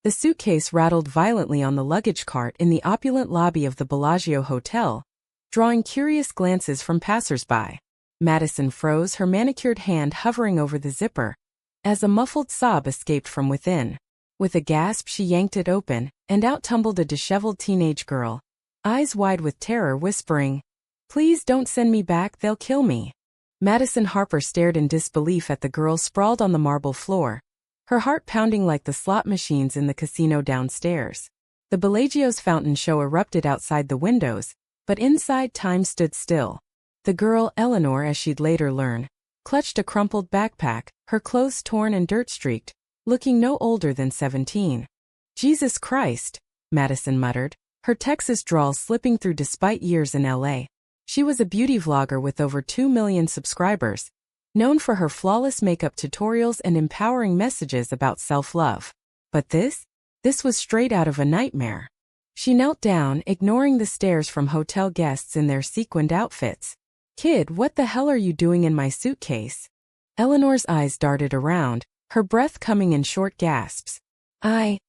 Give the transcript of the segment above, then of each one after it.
The suitcase rattled violently on the luggage cart in the opulent lobby of the Bellagio Hotel, drawing curious glances from passers-by. Madison froze, her manicured hand hovering over the zipper, as a muffled sob escaped from within. With a gasp, she yanked it open, and out tumbled a disheveled teenage girl, eyes wide with terror, whispering, "Please don't send me back, they'll kill me." Madison Harper stared in disbelief at the girl sprawled on the marble floor, her heart pounding like the slot machines in the casino downstairs. The Bellagio's fountain show erupted outside the windows, but inside time stood still. The girl, Eleanor as she'd later learn, clutched a crumpled backpack, her clothes torn and dirt-streaked, looking no older than 17. "Jesus Christ," Madison muttered, her Texas drawl slipping through despite years in LA. She was a beauty vlogger with over 2 million subscribers, known for her flawless makeup tutorials and empowering messages about self-love. But this was straight out of a nightmare. She knelt down, ignoring the stares from hotel guests in their sequined outfits. "Kid, what the hell are you doing in my suitcase?" Eleanor's eyes darted around, her breath coming in short gasps. I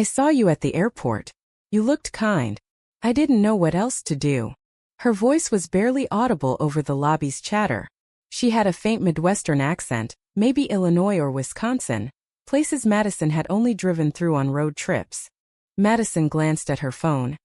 saw you at the airport. You looked kind. I didn't know what else to do." Her voice was barely audible over the lobby's chatter. She had a faint Midwestern accent, maybe Illinois or Wisconsin, places Madison had only driven through on road trips. Madison glanced at her phone.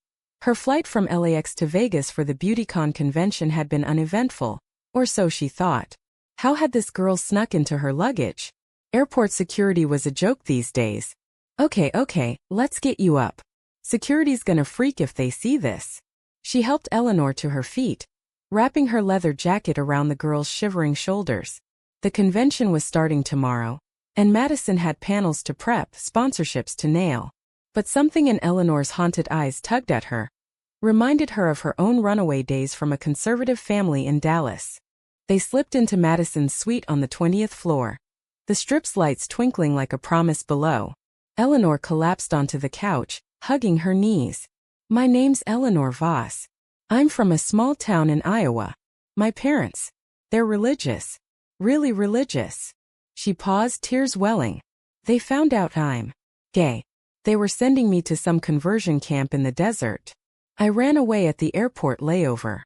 Her flight from LAX to Vegas for the BeautyCon convention had been uneventful, or so she thought. How had this girl snuck into her luggage? Airport security was a joke these days. Okay, let's get you up. Security's gonna freak if they see this." She helped Eleanor to her feet, wrapping her leather jacket around the girl's shivering shoulders. The convention was starting tomorrow, and Madison had panels to prep, sponsorships to nail. But something in Eleanor's haunted eyes tugged at her, reminded her of her own runaway days from a conservative family in Dallas. They slipped into Madison's suite on the 20th floor, the strip's lights twinkling like a promise below. Eleanor collapsed onto the couch, hugging her knees. "My name's Eleanor Voss. I'm from a small town in Iowa. My parents, they're religious. Really religious." She paused, tears welling. "They found out I'm gay. They were sending me to some conversion camp in the desert. I ran away at the airport layover."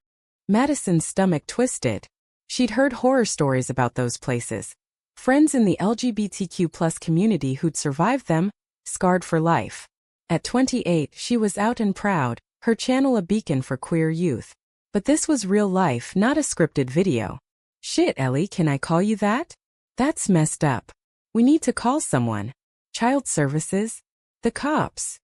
Madison's stomach twisted. She'd heard horror stories about those places. Friends in the LGBTQ+ community who'd survived them, scarred for life. At 28, she was out and proud, her channel a beacon for queer youth. But this was real life, not a scripted video. "Shit, Ellie, can I call you that? That's messed up. We need to call someone. Child services? The cops?"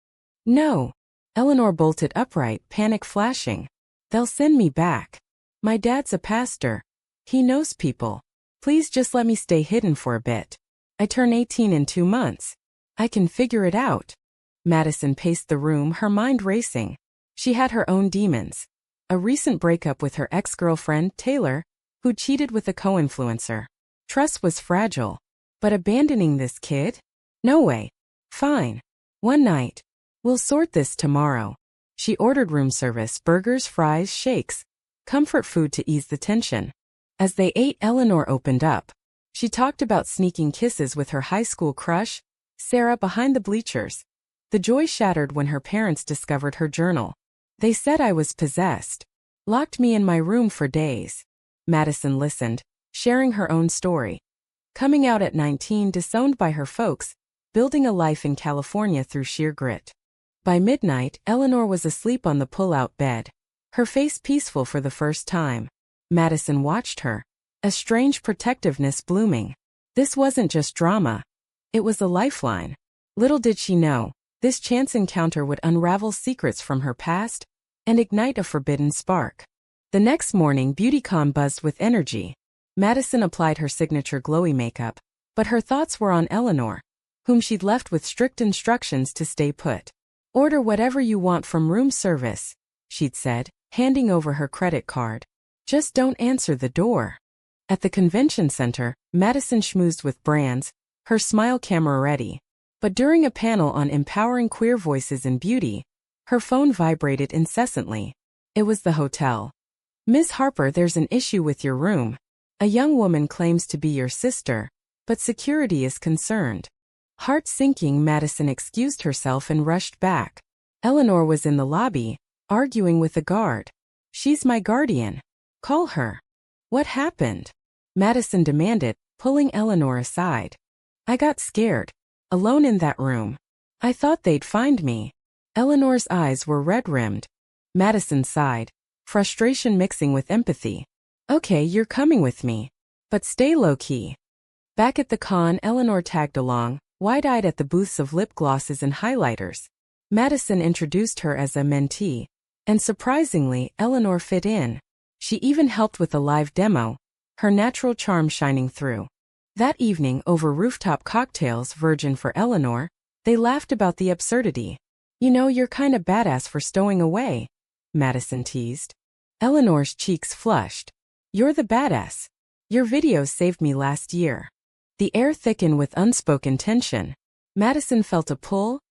"No." Eleanor bolted upright, panic flashing. "They'll send me back. My dad's a pastor. He knows people. Please just let me stay hidden for a bit. I turn 18 in 2 months. I can figure it out." Madison paced the room, her mind racing. She had her own demons. A recent breakup with her ex-girlfriend, Taylor, who cheated with a co-influencer. Trust was fragile. But abandoning this kid? No way. "Fine. One night. We'll sort this tomorrow." She ordered room service, burgers, fries, shakes, comfort food to ease the tension. As they ate, Eleanor opened up. She talked about sneaking kisses with her high school crush, Sarah, behind the bleachers. The joy shattered when her parents discovered her journal. "They said I was possessed. Locked me in my room for days." Madison listened, sharing her own story. Coming out at 19, disowned by her folks, building a life in California through sheer grit. By midnight, Eleanor was asleep on the pull-out bed, her face peaceful for the first time. Madison watched her, a strange protectiveness blooming. This wasn't just drama. It was a lifeline. Little did she know, this chance encounter would unravel secrets from her past and ignite a forbidden spark. The next morning, BeautyCon buzzed with energy. Madison applied her signature glowy makeup, but her thoughts were on Eleanor, whom she'd left with strict instructions to stay put. "Order whatever you want from room service," she'd said, handing over her credit card. "Just don't answer the door." At the convention center, Madison schmoozed with brands, her smile camera ready. But during a panel on empowering queer voices in beauty, her phone vibrated incessantly. It was the hotel. "Ms. Harper, there's an issue with your room. A young woman claims to be your sister, but security is concerned." Heart sinking, Madison excused herself and rushed back. Eleanor was in the lobby, arguing with a guard. "She's my guardian. Call her." "What happened?" Madison demanded, pulling Eleanor aside. "I got scared. Alone in that room. I thought they'd find me." Eleanor's eyes were red-rimmed. Madison sighed, frustration mixing with empathy. "Okay, you're coming with me. But stay low-key." Back at the con, Eleanor tagged along, wide-eyed at the booths of lip glosses and highlighters. Madison introduced her as a mentee, and surprisingly, Eleanor fit in. She even helped with a live demo, her natural charm shining through. That evening, over rooftop cocktails virgin for Eleanor, they laughed about the absurdity. "You know, you're kinda badass for stowing away," Madison teased. Eleanor's cheeks flushed. "You're the badass. Your videos saved me last year." The air thickened with unspoken tension. Madison felt a pull,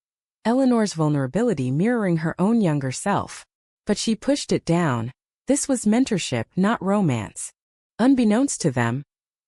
Eleanor's vulnerability mirroring her own younger self. But she pushed it down. This was mentorship, not romance. Unbeknownst to them,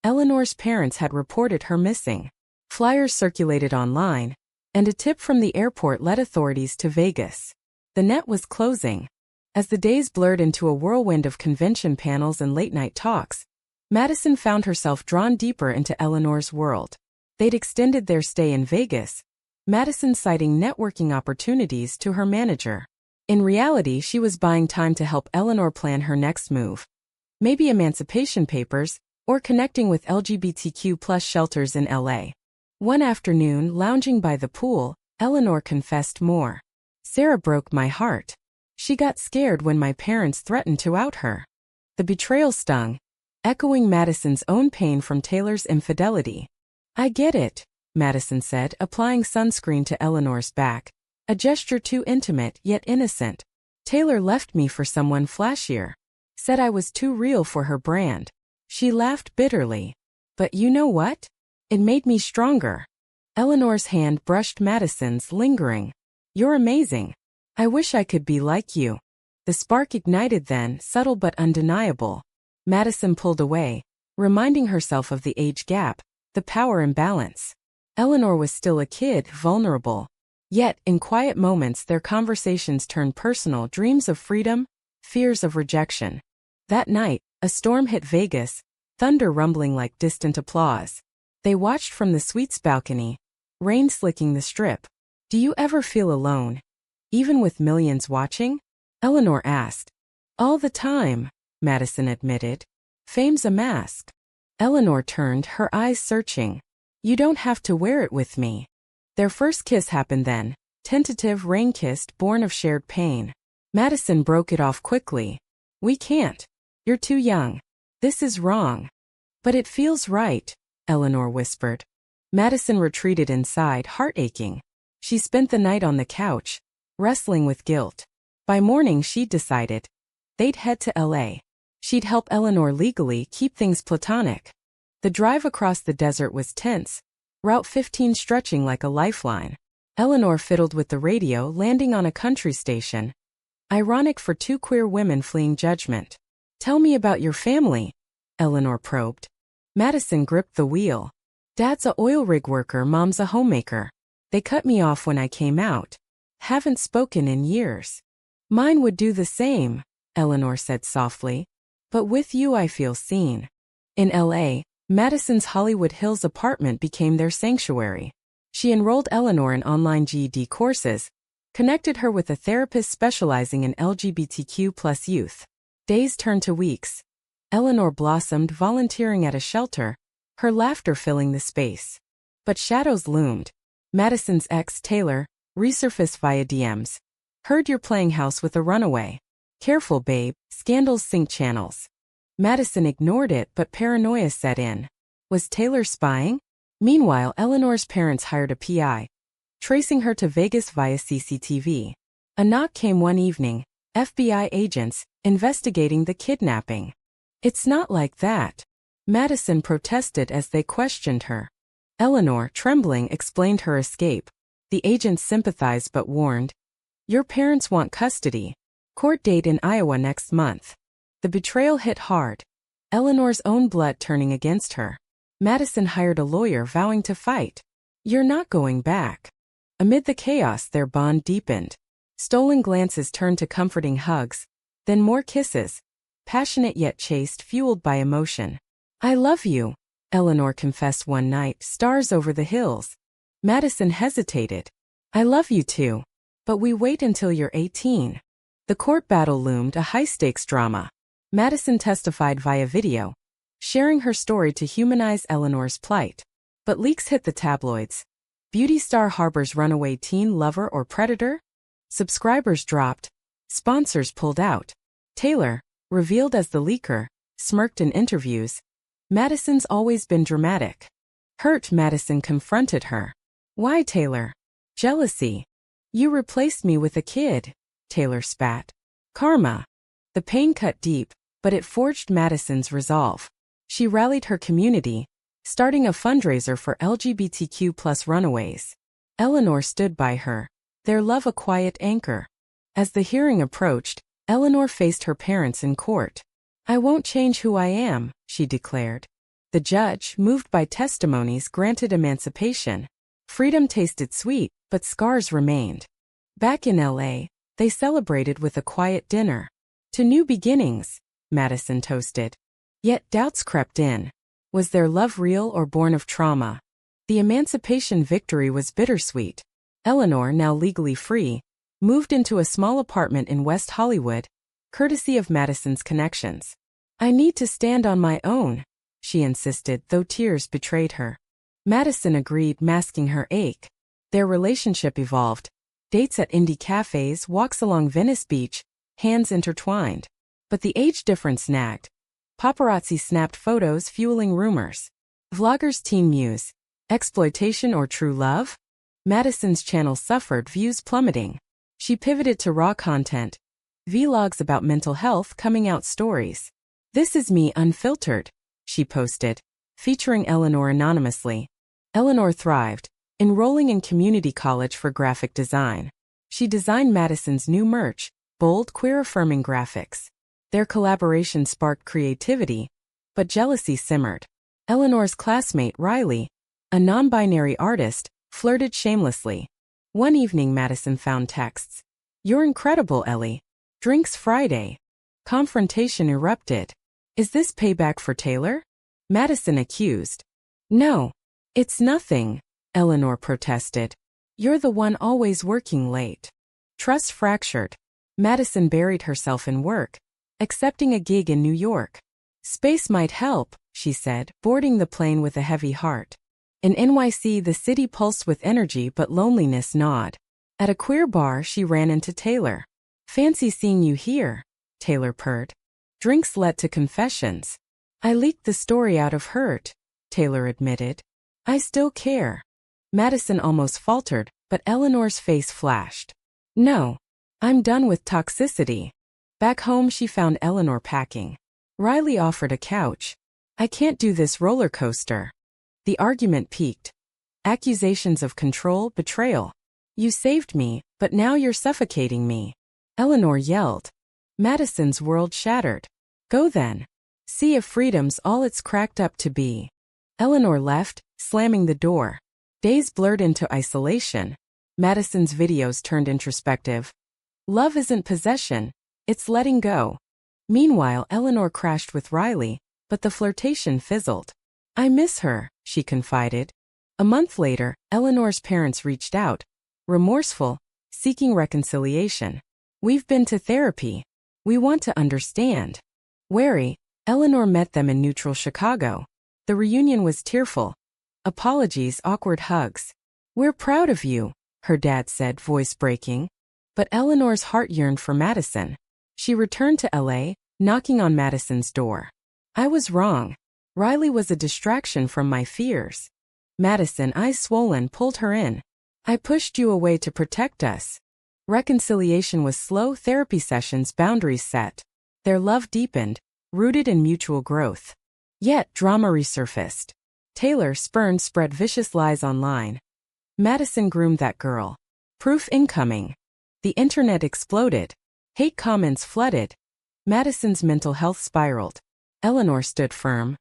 Eleanor's parents had reported her missing. Flyers circulated online, and a tip from the airport led authorities to Vegas. The net was closing. As the days blurred into a whirlwind of convention panels and late-night talks, Madison found herself drawn deeper into Eleanor's world. They'd extended their stay in Vegas, Madison citing networking opportunities to her manager. In reality, she was buying time to help Eleanor plan her next move. Maybe emancipation papers, or connecting with LGBTQ+ shelters in LA. One afternoon, lounging by the pool, Eleanor confessed more. "Sarah broke my heart. She got scared when my parents threatened to out her." The betrayal stung, echoing Madison's own pain from Taylor's infidelity. "I get it," Madison said, applying sunscreen to Eleanor's back. "A gesture too intimate yet innocent. Taylor left me for someone flashier. Said I was too real for her brand." She laughed bitterly. "But you know what? It made me stronger." Eleanor's hand brushed Madison's, lingering. "You're amazing. I wish I could be like you." The spark ignited then, subtle but undeniable. Madison pulled away, reminding herself of the age gap, the power imbalance. Eleanor was still a kid, vulnerable. Yet, in quiet moments their conversations turned personal, dreams of freedom, fears of rejection. That night, a storm hit Vegas, thunder rumbling like distant applause. They watched from the suite's balcony, rain slicking the strip. "Do you ever feel alone, even with millions watching?" Eleanor asked. "All the time," Madison admitted. "Fame's a mask." Eleanor turned, her eyes searching. "You don't have to wear it with me." Their first kiss happened then, tentative, rain-kissed, born of shared pain. Madison broke it off quickly. "We can't. You're too young. This is wrong." "But it feels right," Eleanor whispered. Madison retreated inside, heart aching. She spent the night on the couch, wrestling with guilt. By morning she'd decided they'd head to LA. She'd help Eleanor legally keep things platonic. The drive across the desert was tense, Route 15 stretching like a lifeline. Eleanor fiddled with the radio, landing on a country station. Ironic for two queer women fleeing judgment. "Tell me about your family," Eleanor probed. Madison gripped the wheel. "Dad's a oil rig worker, Mom's a homemaker. They cut me off when I came out. Haven't spoken in years." "Mine would do the same," Eleanor said softly. "But with you I feel seen." In LA, Madison's Hollywood Hills apartment became their sanctuary. She enrolled Eleanor in online GED courses, connected her with a therapist specializing in LGBTQ+ youth. Days turned to weeks. Eleanor blossomed, volunteering at a shelter, her laughter filling the space. But shadows loomed. Madison's ex, Taylor, resurfaced via DMs. "Heard you're playing house with a runaway. Careful, babe, scandals sink channels." Madison ignored it, but paranoia set in. Was Taylor spying? Meanwhile, Eleanor's parents hired a PI, tracing her to Vegas via CCTV. A knock came one evening, FBI agents, investigating the kidnapping. "It's not like that," Madison protested as they questioned her. Eleanor, trembling, explained her escape. The agents sympathized but warned. "Your parents want custody. Court date in Iowa next month." The betrayal hit hard. Eleanor's own blood turning against her. Madison hired a lawyer, vowing to fight. You're not going back. Amid the chaos, their bond deepened. Stolen glances turned to comforting hugs, then more kisses, passionate yet chaste, fueled by emotion. I love you, Eleanor confessed one night, stars over the hills. Madison hesitated. I love you too. But we wait until you're 18. The court battle loomed, a high-stakes drama. Madison testified via video, sharing her story to humanize Eleanor's plight. But leaks hit the tabloids. Beauty star harbors runaway teen lover or predator? Subscribers dropped. Sponsors pulled out. Taylor, revealed as the leaker, smirked in interviews. Madison's always been dramatic. Hurt, Madison confronted her. Why, Taylor? Jealousy. You replaced me with a kid, Taylor spat. Karma. The pain cut deep, but it forged Madison's resolve. She rallied her community, starting a fundraiser for LGBTQ+ runaways. Eleanor stood by her, their love a quiet anchor. As the hearing approached, Eleanor faced her parents in court. I won't change who I am, she declared. The judge, moved by testimonies, granted emancipation. Freedom tasted sweet, but scars remained. Back in LA, they celebrated with a quiet dinner. To new beginnings, Madison toasted. Yet doubts crept in. Was their love real or born of trauma? The emancipation victory was bittersweet. Eleanor, now legally free, moved into a small apartment in West Hollywood, courtesy of Madison's connections. I need to stand on my own, she insisted, though tears betrayed her. Madison agreed, masking her ache. Their relationship evolved. Dates at indie cafes, walks along Venice Beach, hands intertwined. But the age difference nagged. Paparazzi snapped photos, fueling rumors. Vlogger's teen muse. Exploitation or true love? Madison's channel suffered, views plummeting. She pivoted to raw content. Vlogs about mental health, coming out stories. This is me unfiltered, she posted, featuring Eleanor anonymously. Eleanor thrived, enrolling in community college for graphic design. She designed Madison's new merch, bold, queer-affirming graphics. Their collaboration sparked creativity, but jealousy simmered. Eleanor's classmate, Riley, a non-binary artist, flirted shamelessly. One evening, Madison found texts. You're incredible, Ellie. Drinks Friday. Confrontation erupted. Is this payback for Taylor? Madison accused. No. It's nothing, Eleanor protested. You're the one always working late. Trust fractured. Madison buried herself in work, accepting a gig in New York. Space might help, she said, boarding the plane with a heavy heart. In NYC, the city pulsed with energy but loneliness gnawed. At a queer bar, she ran into Taylor. Fancy seeing you here, Taylor purred. Drinks led to confessions. I leaked the story out of hurt, Taylor admitted. I still care. Madison almost faltered, but Eleanor's face flashed. No. I'm done with toxicity. Back home, she found Eleanor packing. Riley offered a couch. I can't do this roller coaster. The argument peaked. Accusations of control, betrayal. You saved me, but now you're suffocating me. Eleanor yelled. Madison's world shattered. Go then. See if freedom's all it's cracked up to be. Eleanor left, slamming the door. Days blurred into isolation. Madison's videos turned introspective. Love isn't possession, it's letting go. Meanwhile, Eleanor crashed with Riley, but the flirtation fizzled. I miss her, she confided. A month later, Eleanor's parents reached out, remorseful, seeking reconciliation. We've been to therapy. We want to understand. Wary, Eleanor met them in neutral Chicago. The reunion was tearful. Apologies, awkward hugs. We're proud of you, her dad said, voice breaking. But Eleanor's heart yearned for Madison. She returned to LA, knocking on Madison's door. I was wrong. Riley was a distraction from my fears. Madison, eyes swollen, pulled her in. I pushed you away to protect us. Reconciliation was slow, therapy sessions, boundaries set. Their love deepened, rooted in mutual growth. Yet, drama resurfaced. Taylor, spurned, spread vicious lies online. Madison groomed that girl. Proof incoming. The internet exploded. Hate comments flooded. Madison's mental health spiraled. Eleanor stood firm.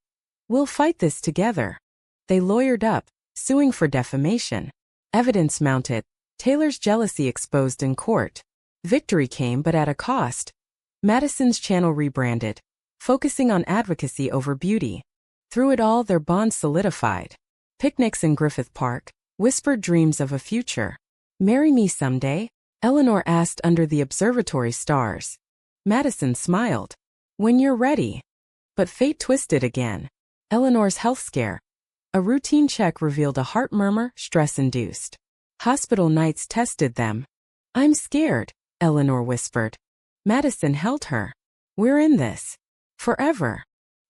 We'll fight this together. They lawyered up, suing for defamation. Evidence mounted. Taylor's jealousy exposed in court. Victory came but at a cost. Madison's channel rebranded, focusing on advocacy over beauty. Through it all, their bond solidified. Picnics in Griffith Park, whispered dreams of a future. "Marry me someday?" Eleanor asked under the observatory stars. Madison smiled. "When you're ready." But fate twisted again. Eleanor's health scare. A routine check revealed a heart murmur, stress-induced. Hospital nights tested them. "I'm scared," Eleanor whispered. Madison held her. "We're in this forever."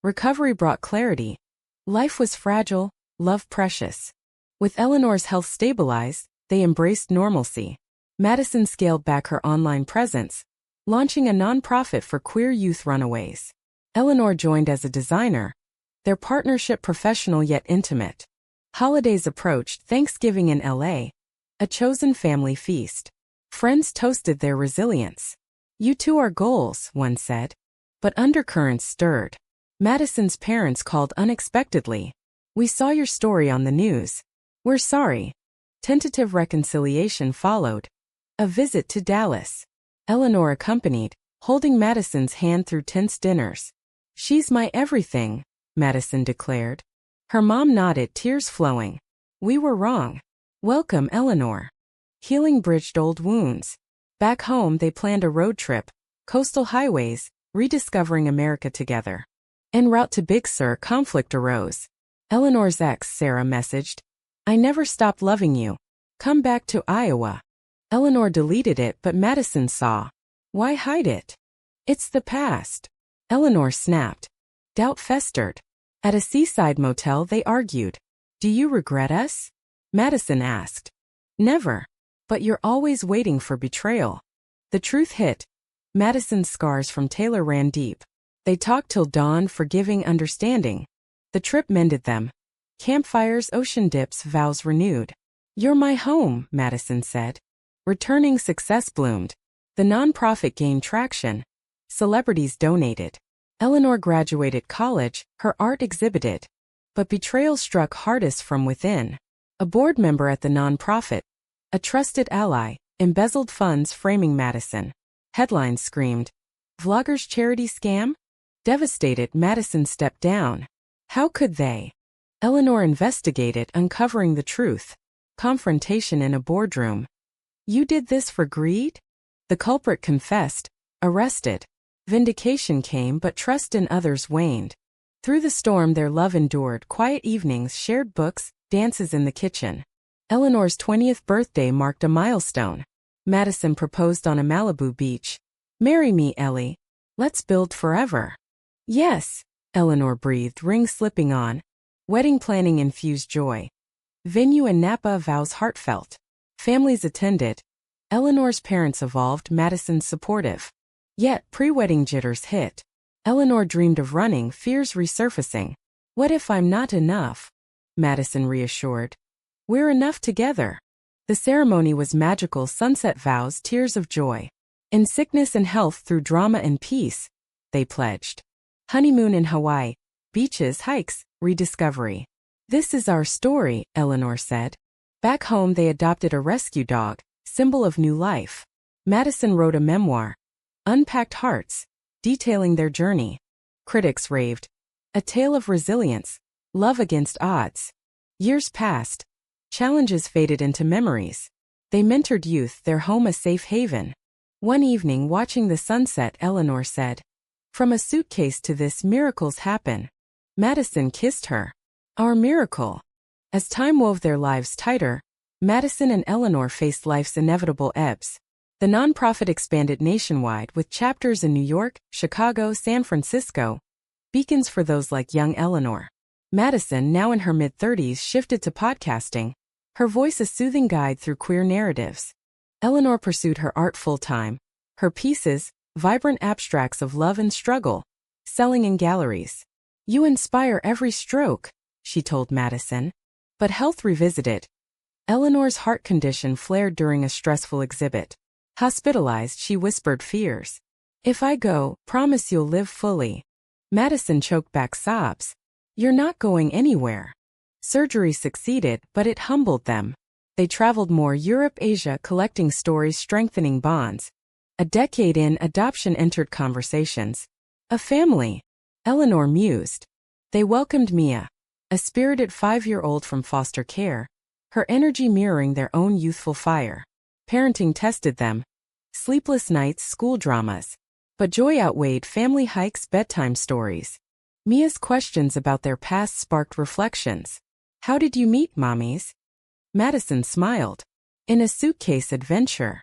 Recovery brought clarity. Life was fragile, love precious. With Eleanor's health stabilized, they embraced normalcy. Madison scaled back her online presence, launching a nonprofit for queer youth runaways. Eleanor joined as a designer, their partnership professional yet intimate. Holidays approached, Thanksgiving in LA, a chosen family feast. Friends toasted their resilience. "You two are goals," one said. But undercurrents stirred. Madison's parents called unexpectedly. "We saw your story on the news. We're sorry." Tentative reconciliation followed. A visit to Dallas. Eleanor accompanied, holding Madison's hand through tense dinners. "She's my everything," Madison declared. Her mom nodded, tears flowing. "We were wrong." "Welcome, Eleanor." Healing bridged old wounds. Back home, they planned a road trip, coastal highways, rediscovering America together. En route to Big Sur, conflict arose. Eleanor's ex, Sarah, messaged, "I never stopped loving you. Come back to Iowa." Eleanor deleted it, but Madison saw. "Why hide it? It's the past." Eleanor snapped. Doubt festered. At a seaside motel, they argued. "Do you regret us?" Madison asked. "Never. But you're always waiting for betrayal." The truth hit. Madison's scars from Taylor ran deep. They talked till dawn, forgiving, understanding. The trip mended them. Campfires, ocean dips, vows renewed. "You're my home," Madison said. Returning success bloomed. The nonprofit gained traction. Celebrities donated. Eleanor graduated college, her art exhibited. But betrayal struck hardest from within. A board member at the nonprofit, a trusted ally, embezzled funds, framing Madison. Headlines screamed, "Vlogger's charity scam?" Devastated, Madison stepped down. How could they? Eleanor investigated, uncovering the truth. Confrontation in a boardroom. "You did this for greed?" The culprit confessed, arrested. Vindication came, but trust in others waned. Through the storm, their love endured, quiet evenings, shared books, dances in the kitchen. Eleanor's 20th birthday marked a milestone. Madison proposed on a Malibu beach. "Marry me, Ellie. Let's build forever." "Yes," Eleanor breathed, ring slipping on. Wedding planning infused joy. Venue in Napa, vows heartfelt. Families attended. Eleanor's parents evolved, Madison supportive. Yet, pre-wedding jitters hit. Eleanor dreamed of running, fears resurfacing. "What if I'm not enough?" Madison reassured. "We're enough together." The ceremony was magical, sunset vows, tears of joy. In sickness and health, through drama and peace, they pledged. Honeymoon in Hawaii, beaches, hikes, rediscovery. "This is our story," Eleanor said. Back home, they adopted a rescue dog, symbol of new life. Madison wrote a memoir, Unpacked Hearts, detailing their journey. Critics raved. A tale of resilience, love against odds. Years passed. Challenges faded into memories. They mentored youth, their home a safe haven. One evening, watching the sunset, Eleanor said, "From a suitcase to this, miracles happen." Madison kissed her. "Our miracle." As time wove their lives tighter, Madison and Eleanor faced life's inevitable ebbs. The nonprofit expanded nationwide with chapters in New York, Chicago, San Francisco, beacons for those like young Eleanor. Madison, now in her mid-30s, shifted to podcasting, her voice a soothing guide through queer narratives. Eleanor pursued her art full-time, her pieces, vibrant abstracts of love and struggle, selling in galleries. "You inspire every stroke," she told Madison. But health revisited. Eleanor's heart condition flared during a stressful exhibit. Hospitalized, she whispered fears. "If I go, promise you'll live fully." Madison choked back sobs. "You're not going anywhere." Surgery succeeded, but it humbled them. They traveled more Europe-Asia collecting stories strengthening bonds. A decade in, adoption entered conversations. A family, Eleanor mused. They welcomed Mia, a spirited 5-year-old from foster care, her energy mirroring their own youthful fire. Parenting tested them. Sleepless nights, school dramas. But joy outweighed family hikes, bedtime stories. Mia's questions about their past sparked reflections. How did you meet, mommies? Madison smiled. In a suitcase adventure.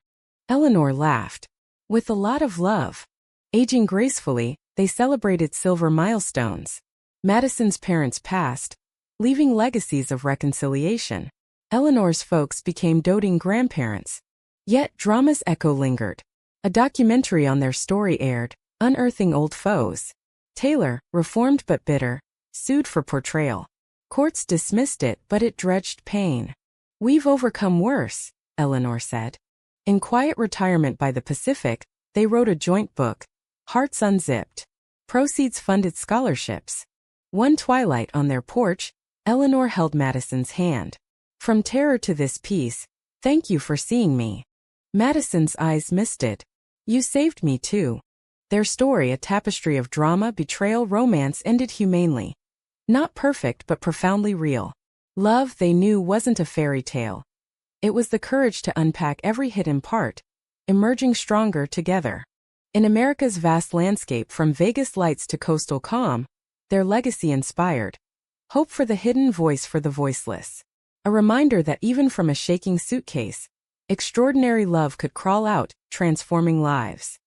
Eleanor laughed. With a lot of love. Aging gracefully, they celebrated silver milestones. Madison's parents passed, leaving legacies of reconciliation. Eleanor's folks became doting grandparents. Yet drama's echo lingered. A documentary on their story aired, unearthing old foes. Taylor, reformed but bitter, sued for portrayal. Courts dismissed it, but it dredged pain. We've overcome worse, Eleanor said. In quiet retirement by the Pacific, they wrote a joint book, Hearts Unzipped. Proceeds funded scholarships. One twilight on their porch, Eleanor held Madison's hand. From terror to this peace, thank you for seeing me. Madison's eyes misted. You saved me too. Their story, a tapestry of drama, betrayal, romance, ended humanely. Not perfect but profoundly real. Love, they knew, wasn't a fairy tale. It was the courage to unpack every hidden part, emerging stronger together. In America's vast landscape from Vegas lights to coastal calm, their legacy inspired hope for the hidden, voice for the voiceless. A reminder that even from a shaking suitcase, extraordinary love could crawl out, transforming lives.